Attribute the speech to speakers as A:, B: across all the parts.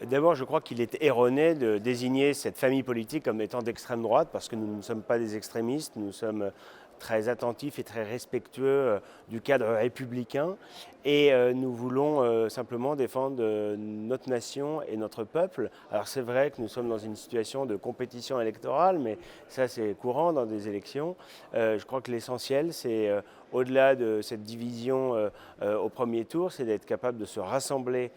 A: D'abord, je crois qu'il est erroné de désigner cette famille politique comme étant d'extrême droite, parce que nous ne sommes pas des extrémistes, nous sommes très attentifs et très respectueux du cadre républicain, et nous voulons simplement défendre notre nation et notre peuple. Alors c'est vrai que nous sommes dans une situation de compétition électorale, mais ça c'est courant dans des élections. Je crois que l'essentiel, c'est au-delà de cette division au premier tour, c'est d'être capable de se rassembler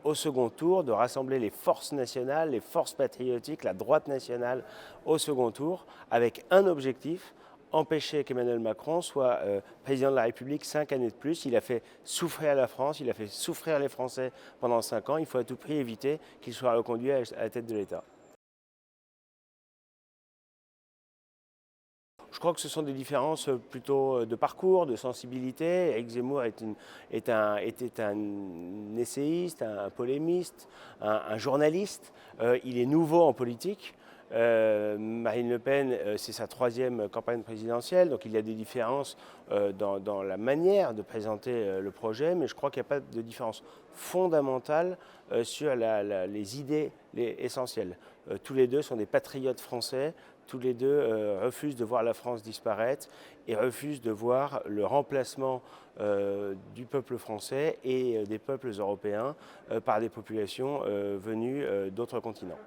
A: au second tour, de rassembler les forces nationales, les forces patriotiques, la droite nationale au second tour, avec un objectif: empêcher qu'Emmanuel Macron soit président de la République 5 années de plus. Il a fait souffrir la France, il a fait souffrir les Français pendant 5 ans. Il faut à tout prix éviter qu'il soit reconduit à la tête de l'État. Je crois que ce sont des différences plutôt de parcours, de sensibilité. Éric Zemmour était un essayiste, un polémiste, un journaliste. Il est nouveau en politique. Marine Le Pen, c'est sa 3e campagne présidentielle, donc il y a des différences dans la manière de présenter le projet, mais je crois qu'il n'y a pas de différence fondamentale sur les idées essentielles. Tous les deux sont des patriotes français, tous les deux refusent de voir la France disparaître et refusent de voir le remplacement du peuple français et des peuples européens par des populations venues d'autres continents.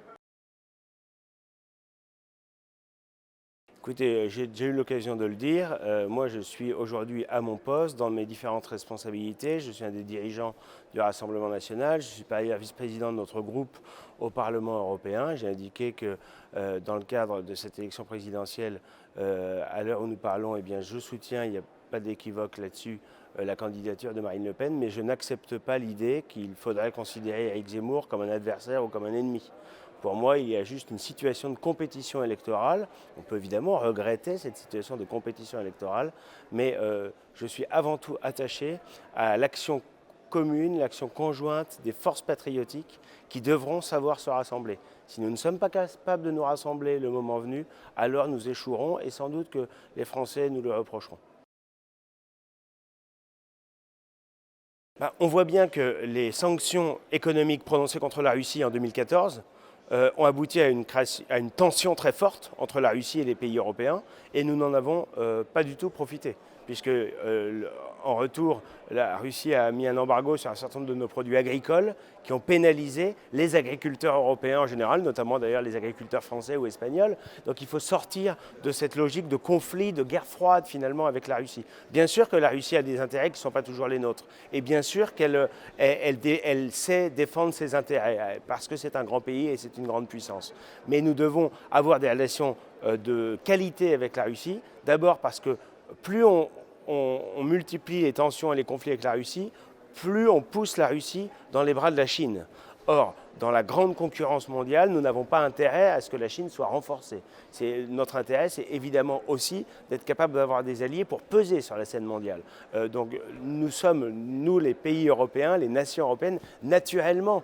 A: Écoutez, j'ai déjà eu l'occasion de le dire, moi je suis aujourd'hui à mon poste, dans mes différentes responsabilités. Je suis un des dirigeants du Rassemblement national, je suis par ailleurs vice-président de notre groupe au Parlement européen. J'ai indiqué que dans le cadre de cette élection présidentielle, à l'heure où nous parlons, eh bien, je soutiens, il n'y a pas d'équivoque là-dessus, la candidature de Marine Le Pen, mais je n'accepte pas l'idée qu'il faudrait considérer Éric Zemmour comme un adversaire ou comme un ennemi. Pour moi, il y a juste une situation de compétition électorale. On peut évidemment regretter cette situation de compétition électorale, mais je suis avant tout attaché à l'action commune, l'action conjointe des forces patriotiques qui devront savoir se rassembler. Si nous ne sommes pas capables de nous rassembler le moment venu, alors nous échouerons et sans doute que les Français nous le reprocheront. On voit bien que les sanctions économiques prononcées contre la Russie en 2014 ont abouti à une tension très forte entre la Russie et les pays européens, et nous n'en avons pas du tout profité, puisque en retour, la Russie a mis un embargo sur un certain nombre de nos produits agricoles qui ont pénalisé les agriculteurs européens en général, notamment d'ailleurs les agriculteurs français ou espagnols. Donc il faut sortir de cette logique de conflit, de guerre froide finalement avec la Russie. Bien sûr que la Russie a des intérêts qui ne sont pas toujours les nôtres, et bien sûr qu'elle sait défendre ses intérêts, parce que c'est un grand pays et c'est une grande puissance. Mais nous devons avoir des relations de qualité avec la Russie, d'abord parce que plus on multiplie les tensions et les conflits avec la Russie, plus on pousse la Russie dans les bras de la Chine. Or, dans la grande concurrence mondiale, nous n'avons pas intérêt à ce que la Chine soit renforcée. Notre intérêt, c'est évidemment aussi d'être capable d'avoir des alliés pour peser sur la scène mondiale. Donc nous sommes, nous les pays européens, les nations européennes, naturellement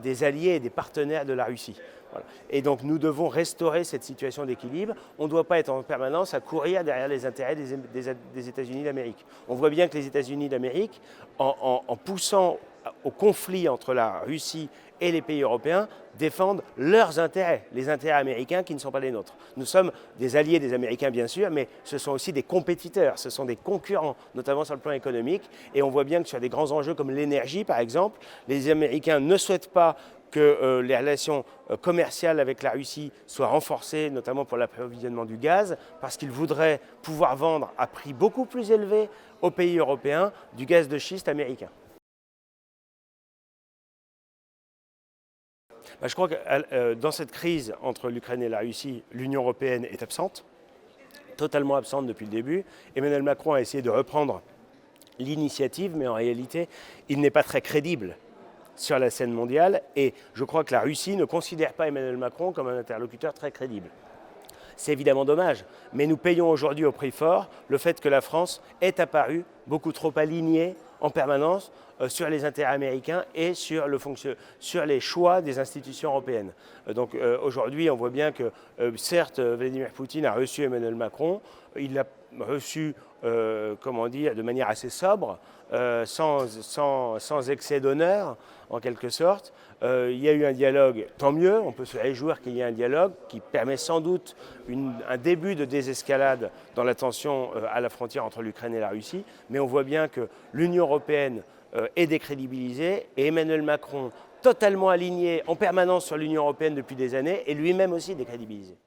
A: des alliés et des partenaires de la Russie. Voilà. Et donc nous devons restaurer cette situation d'équilibre. On ne doit pas être en permanence à courir derrière les intérêts des États-Unis d'Amérique. On voit bien que les États-Unis d'Amérique, en poussant au conflit entre la Russie et les pays européens, défendent leurs intérêts, les intérêts américains qui ne sont pas les nôtres. Nous sommes des alliés des Américains bien sûr, mais ce sont aussi des compétiteurs, ce sont des concurrents, notamment sur le plan économique. Et on voit bien que sur des grands enjeux comme l'énergie par exemple, les Américains ne souhaitent pas que les relations commerciales avec la Russie soient renforcées, notamment pour l'approvisionnement du gaz, parce qu'ils voudraient pouvoir vendre à prix beaucoup plus élevé aux pays européens du gaz de schiste américain. Je crois que dans cette crise entre l'Ukraine et la Russie, l'Union européenne est absente, totalement absente depuis le début. Emmanuel Macron a essayé de reprendre l'initiative, mais en réalité, il n'est pas très crédible sur la scène mondiale, et je crois que la Russie ne considère pas Emmanuel Macron comme un interlocuteur très crédible. C'est évidemment dommage, mais nous payons aujourd'hui au prix fort le fait que la France est apparue beaucoup trop alignée en permanence sur les intérêts américains et sur les choix des institutions européennes. Donc aujourd'hui, on voit bien que certes, Vladimir Poutine a reçu Emmanuel Macron, il l'a reçu comment dire, de manière assez sobre, sans excès d'honneur, en quelque sorte. Il y a eu un dialogue, tant mieux, on peut se réjouir qu'il y ait un dialogue qui permet sans doute un début de désescalade dans la tension à la frontière entre l'Ukraine et la Russie, mais on voit bien que l'Union européenne est décrédibilisée et Emmanuel Macron, totalement aligné en permanence sur l'Union européenne depuis des années, est lui-même aussi décrédibilisé.